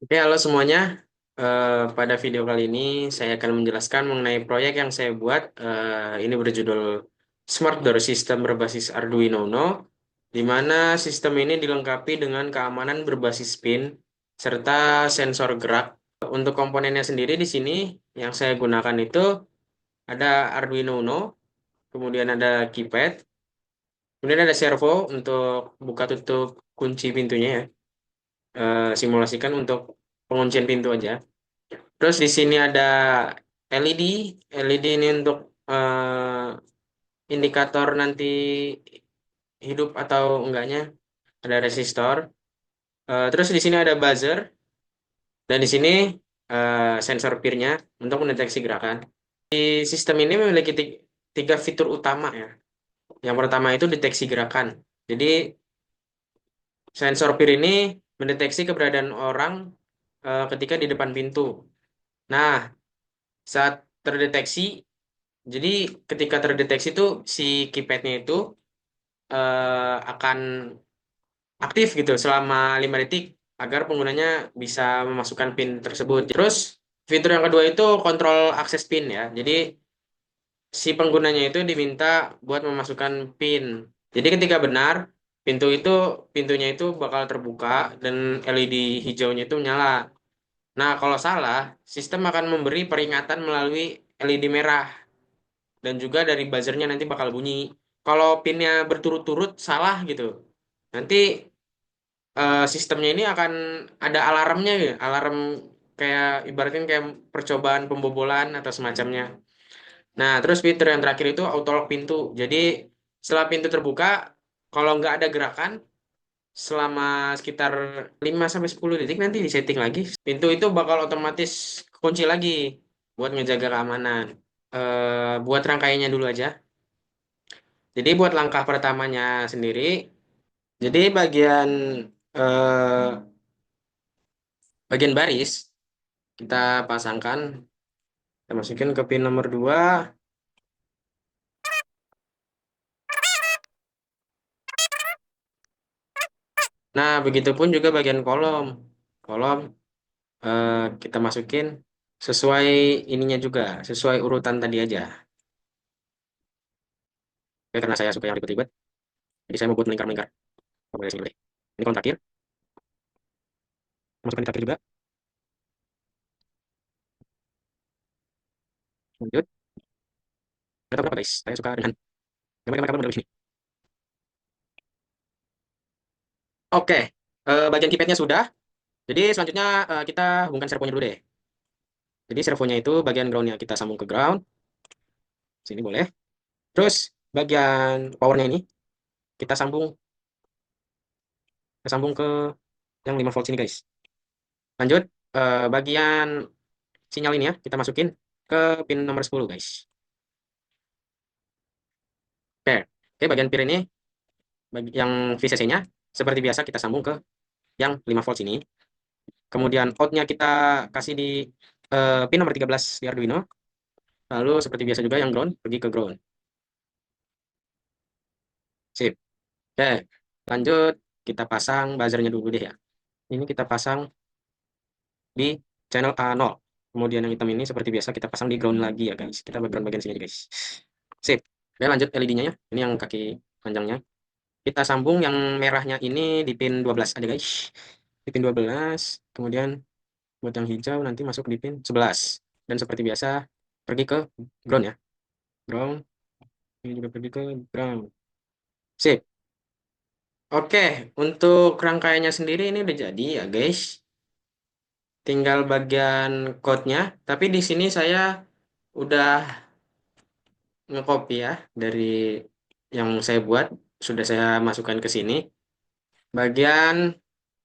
Oke, halo semuanya. Pada video kali ini saya akan menjelaskan mengenai proyek yang saya buat. Ini berjudul Smart Door System berbasis Arduino Uno, di mana sistem ini dilengkapi dengan keamanan berbasis PIN serta sensor gerak. Untuk komponennya sendiri di sini yang saya gunakan itu ada Arduino Uno, kemudian ada keypad, kemudian ada servo untuk buka tutup kunci pintunya ya. Simulasikan untuk penguncian pintu aja. Terus di sini ada LED. LED ini untuk indikator nanti hidup atau enggaknya. Ada resistor. Terus di sini ada buzzer dan di sini sensor peer-nya untuk mendeteksi gerakan. Di sistem ini memiliki tiga fitur utama ya. Yang pertama itu deteksi gerakan. Jadi sensor peer ini mendeteksi keberadaan orang ketika di depan pintu. Nah, saat terdeteksi, jadi ketika terdeteksi itu si keypadnya itu akan aktif gitu selama 5 detik agar penggunanya bisa memasukkan PIN tersebut. Terus fitur yang kedua itu kontrol akses PIN ya. Jadi si penggunanya itu diminta buat memasukkan PIN. Jadi ketika benar, pintu itu pintunya itu bakal terbuka dan LED hijaunya itu menyala. Nah, kalau salah, sistem akan memberi peringatan melalui LED merah dan juga dari buzzernya nanti bakal bunyi. Kalau pinnya berturut-turut salah gitu, nanti sistemnya ini akan ada alarmnya ya, alarm kayak ibaratnya kayak percobaan pembobolan atau semacamnya. Nah, terus fitur yang terakhir itu auto lock pintu. Jadi setelah pintu terbuka, kalau nggak ada gerakan selama sekitar 5 sampai 10 detik nanti disetting lagi. Pintu itu bakal otomatis kunci lagi buat ngejaga keamanan. Buat rangkaiannya dulu aja. Jadi buat langkah pertamanya sendiri, jadi eh, bagian baris kita pasangkan, kita masukin ke pin nomor 2. Nah, begitupun juga bagian kolom. Kolom eh, kita masukin sesuai ininya juga, sesuai urutan tadi aja. Oke, karena saya suka yang ribet-ribet, jadi saya mau buat melingkar-melingkar. Boleh sini boleh. Ini kolom terakhir, masukkan di terakhir juga. Lanjut. Kita berapa guys? Saya suka dengan gambar-gambar kabel model ini. Oke, bagian keypadnya sudah. Jadi selanjutnya kita hubungkan servonya dulu deh. Jadi servonya itu bagian groundnya kita sambung ke ground. Sini boleh. Terus bagian powernya ini kita sambung ke yang 5 volt sini guys. Lanjut, bagian sinyal ini ya kita masukin ke pin nomor 10 guys. Oke, oke bagian pin ini yang VCC-nya seperti biasa kita sambung ke yang 5 volt sini. Kemudian outnya kita kasih di pin nomor 13 di Arduino. Lalu seperti biasa juga yang ground pergi ke ground. Sip. Oke, lanjut kita pasang buzzernya dulu deh ya. Ini kita pasang di channel A0. Kemudian yang hitam ini seperti biasa kita pasang di ground lagi ya guys. Kita background bagian sini aja guys. Sip. Oke, lanjut LED-nya ya. Ini yang kaki panjangnya. Kita sambung yang merahnya ini di pin 12 aja guys. Di pin 12. Kemudian buat yang hijau nanti masuk di pin 11. Dan seperti biasa pergi ke ground ya. Ground. Ini juga pergi ke ground. Sip. Oke, untuk rangkaiannya sendiri ini udah jadi ya guys. Tinggal bagian code-nya. Tapi di sini saya udah ngecopy ya dari yang saya buat. Sudah saya masukkan ke sini. Bagian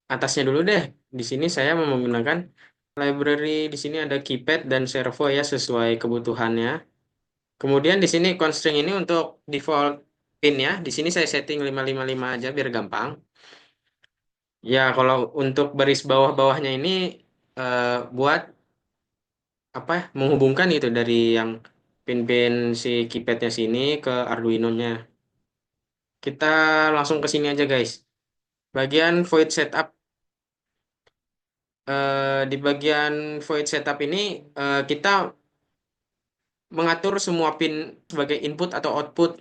atasnya dulu deh. Di sini saya mau menggunakan library. Di sini ada keypad dan servo ya sesuai kebutuhannya. Kemudian di sini constraint ini untuk default pin ya. Di sini saya setting 555 aja biar gampang. Ya, kalau untuk baris bawah-bawahnya ini buat apa ya, menghubungkan itu dari yang pin-pin si keypadnya sini ke Arduino-nya. Kita langsung ke sini aja guys. Bagian void setup Di bagian void setup ini kita mengatur semua pin sebagai input atau output,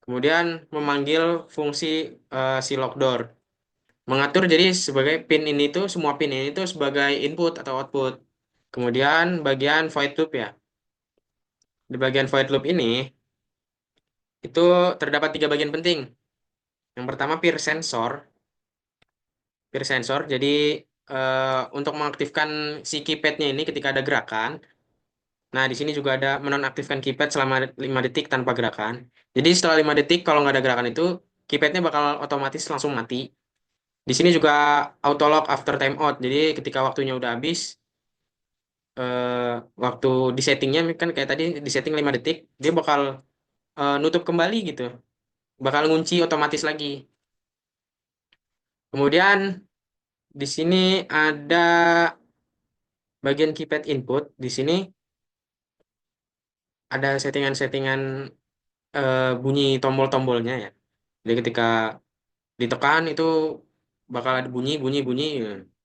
kemudian memanggil fungsi si lock door. Mengatur jadi sebagai pin ini tuh semua pin ini tuh sebagai input atau output. Kemudian bagian void loop ya. Di bagian void loop ini itu terdapat tiga bagian penting. Yang pertama peer sensor. Jadi untuk mengaktifkan si keypadnya ini ketika ada gerakan. Nah, di sini juga ada menonaktifkan keypad selama 5 detik tanpa gerakan. Jadi setelah 5 detik kalau nggak ada gerakan itu, keypadnya bakal otomatis langsung mati. Di sini juga auto lock after timeout. Jadi ketika waktunya udah habis, eh, waktu di settingnya kan kayak tadi di setting 5 detik, dia bakal nutup kembali gitu. Bakal ngunci otomatis lagi. Kemudian di sini ada bagian keypad input. Di sini ada settingan-settingan bunyi tombol-tombolnya ya. Jadi ketika ditekan itu bakal ada bunyi bunyi bunyi.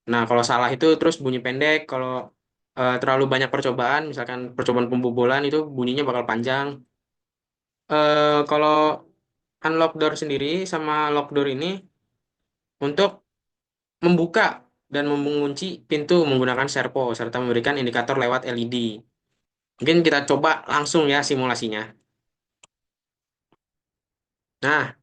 Nah, kalau salah itu terus bunyi pendek. Kalau terlalu banyak percobaan, misalkan percobaan pembobolan itu bunyinya bakal panjang. Kalau unlock door sendiri sama lock door ini untuk membuka dan mengunci pintu menggunakan servo serta memberikan indikator lewat LED. Mungkin kita coba langsung ya simulasinya. Nah,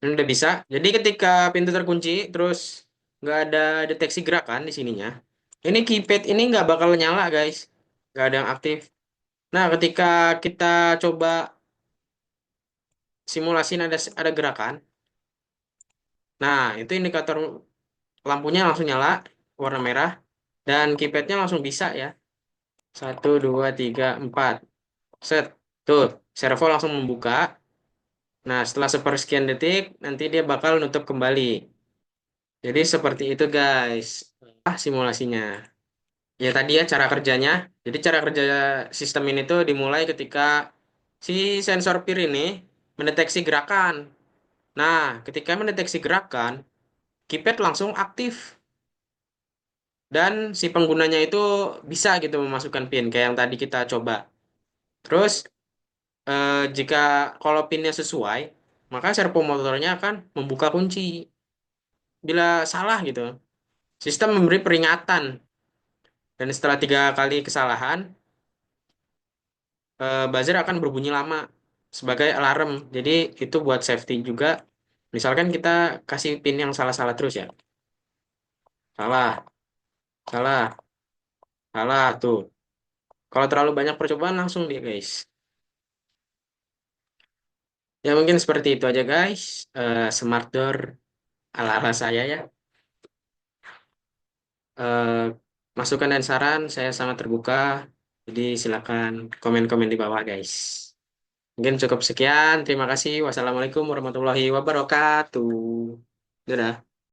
ini udah bisa. Jadi ketika pintu terkunci, terus nggak ada deteksi gerakan di sininya. Ini keypad ini nggak bakal nyala, guys. Nggak ada yang aktif. Nah, ketika kita coba simulasi ada gerakan. Nah, itu indikator lampunya langsung nyala, warna merah. Dan keypadnya langsung bisa ya. Satu, dua, tiga, empat. Set. Tuh, servo langsung membuka. Nah, setelah sepersekian detik, nanti dia bakal nutup kembali. Jadi seperti itu, guys. Simulasinya. Ya tadi ya cara kerjanya. Jadi cara kerja sistem ini tuh dimulai ketika si sensor PIR ini mendeteksi gerakan. Nah, ketika mendeteksi gerakan, keypad langsung aktif dan si penggunanya itu bisa gitu memasukkan PIN kayak yang tadi kita coba. Terus jika kalau PIN-nya sesuai, maka servo motornya akan membuka kunci. Bila salah gitu, sistem memberi peringatan dan setelah 3 kali kesalahan, buzzer akan berbunyi lama sebagai alarm. Jadi itu buat safety juga. Misalkan kita kasih pin yang salah-salah terus ya. Salah, salah, salah tuh. Kalau terlalu banyak percobaan langsung dia guys. Ya mungkin seperti itu aja guys. Smart door ala-ala saya ya. Eh, Masukan dan saran saya sangat terbuka. Jadi silakan komen-komen di bawah guys. Mungkin cukup sekian. Terima kasih. Wassalamualaikum warahmatullahi wabarakatuh. Dadah.